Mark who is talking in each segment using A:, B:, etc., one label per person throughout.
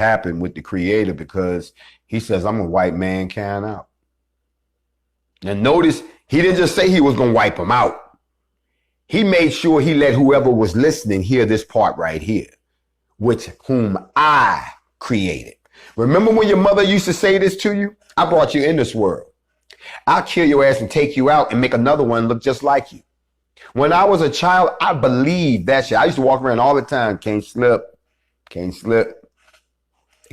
A: happened with the creator, because he says, I'm going to wipe mankind out. And notice, he didn't just say he was going to wipe them out. He made sure he let whoever was listening hear this part right here, which whom I created. Remember when your mother used to say this to you? I brought you in this world. I'll kill your ass and take you out and make another one look just like you. When I was a child, I believed that shit. I used to walk around all the time. Can't slip. Can't slip.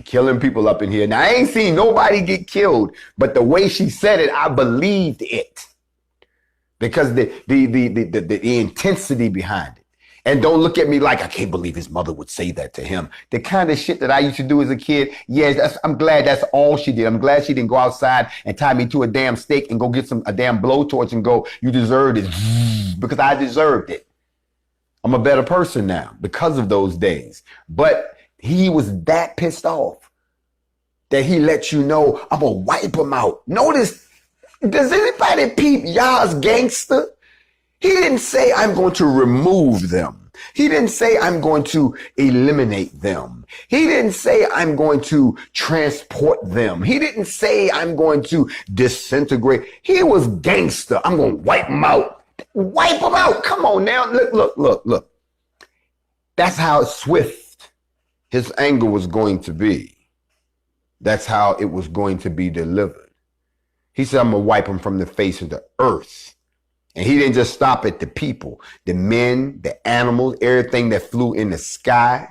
A: Killing people up in here. Now, I ain't seen nobody get killed, but the way she said it, I believed it. Because the intensity behind it. And don't look at me like, I can't believe his mother would say that to him. The kind of shit that I used to do as a kid, yes, I'm glad that's all she did. I'm glad she didn't go outside and tie me to a damn stake and go get a damn blowtorch and go, you deserved it, because I deserved it. I'm a better person now because of those days. But he was that pissed off that he let you know, I'm going to wipe him out. Notice, does anybody peep Yah's gangster? He didn't say, I'm going to remove them. He didn't say, I'm going to eliminate them. He didn't say, I'm going to transport them. He didn't say, I'm going to disintegrate. He was gangster. I'm going to wipe them out. Wipe them out. Come on now. Look. That's how swift his anger was going to be. That's how it was going to be delivered. He said, I'm going to wipe them from the face of the earth. And he didn't just stop at the people, the men, the animals, everything that flew in the sky,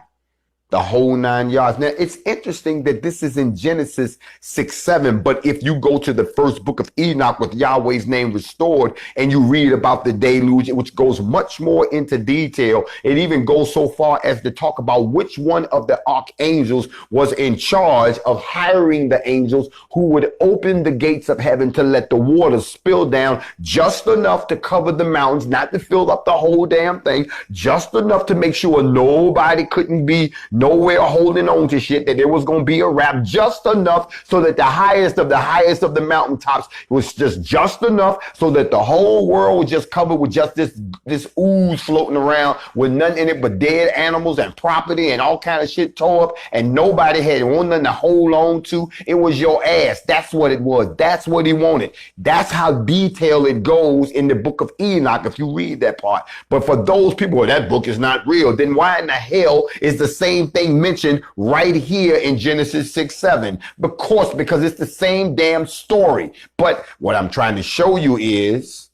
A: the whole 9 yards. Now, it's interesting that this is in Genesis 6:7, but if you go to the first book of Enoch with Yahweh's name restored and you read about the deluge, which goes much more into detail, it even goes so far as to talk about which one of the archangels was in charge of hiring the angels who would open the gates of heaven to let the water spill down just enough to cover the mountains, not to fill up the whole damn thing, just enough to make sure nobody couldn't be nowhere holding on to shit, that there was going to be a wrap, just enough so that the highest of the mountaintops was just enough so that the whole world was just covered with just this ooze floating around with nothing in it but dead animals and property and all kind of shit tore up, and nobody had nothing to hold on to. It was your ass. That's what it was. That's what he wanted. That's how detailed it goes in the book of Enoch if you read that part. But for those people, well, that book is not real, then why in the hell is the same thing mentioned right here in Genesis 6:7? Of course, because it's the same damn story. But what I'm trying to show you is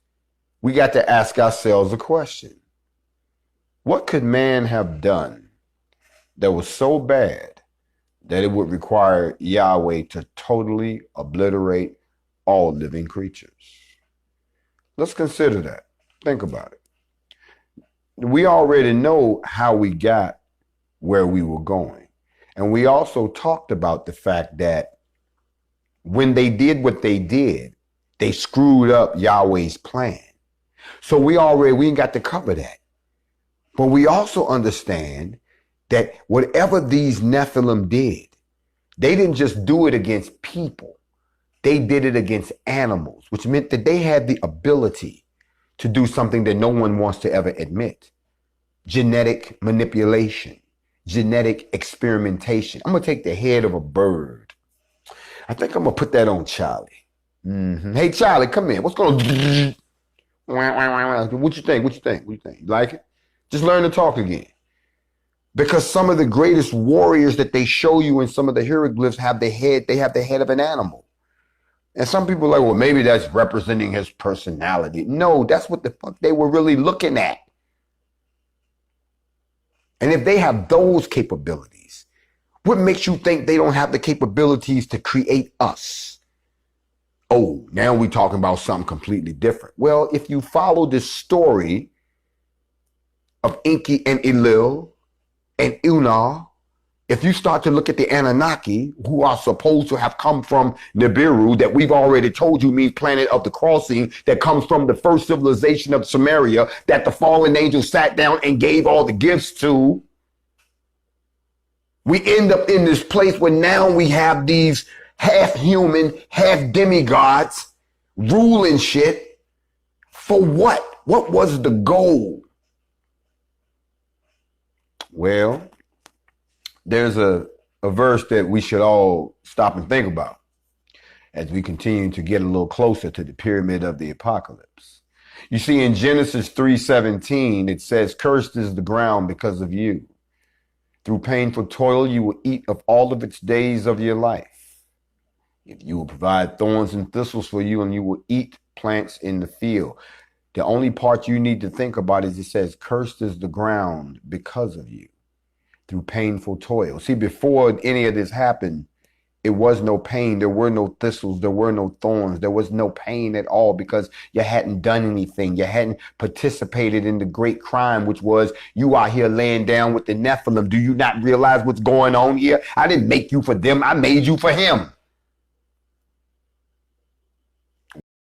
A: we got to ask ourselves a question. What could man have done that was so bad that it would require Yahweh to totally obliterate all living creatures? Let's consider that. Think about it. We already know how we got where we were going. And we also talked about the fact that when they did what they did, they screwed up Yahweh's plan. So we ain't got to cover that. But we also understand that whatever these Nephilim did, they didn't just do it against people. They did it against animals, which meant that they had the ability to do something that no one wants to ever admit. Genetic manipulation. Genetic experimentation. I'm going to take the head of a bird. I think I'm going to put that on Charlie. Hey, Charlie, come in. What's going on? What you think? What you think? What you think? You like it? Just learn to talk again. Because some of the greatest warriors that they show you in some of the hieroglyphs have the head of an animal. And some people are like, well, maybe that's representing his personality. No, that's what the fuck they were really looking at. And if they have those capabilities, what makes you think they don't have the capabilities to create us? Oh, now we're talking about something completely different. Well, if you follow this story of Enki and Elil and Unah, if you start to look at the Anunnaki, who are supposed to have come from Nibiru, that we've already told you means planet of the crossing, that comes from the first civilization of Sumeria, that the fallen angels sat down and gave all the gifts to, we end up in this place where now we have these half human, half demigods ruling shit. For what? What was the goal? Well, there's a a verse that we should all stop and think about as we continue to get a little closer to the pyramid of the apocalypse. You see, in Genesis 3:17, it says, "Cursed is the ground because of you. Through painful toil, you will eat of all of its days of your life. If you will provide thorns and thistles for you, and you will eat plants in the field." The only part you need to think about is it says, "Cursed is the ground because of you, through painful toil." See, before any of this happened, it was no pain. There were no thistles. There were no thorns. There was no pain at all because you hadn't done anything. You hadn't participated in the great crime, which was you out here laying down with the Nephileem. Do you not realize what's going on here? I didn't make you for them. I made you for him.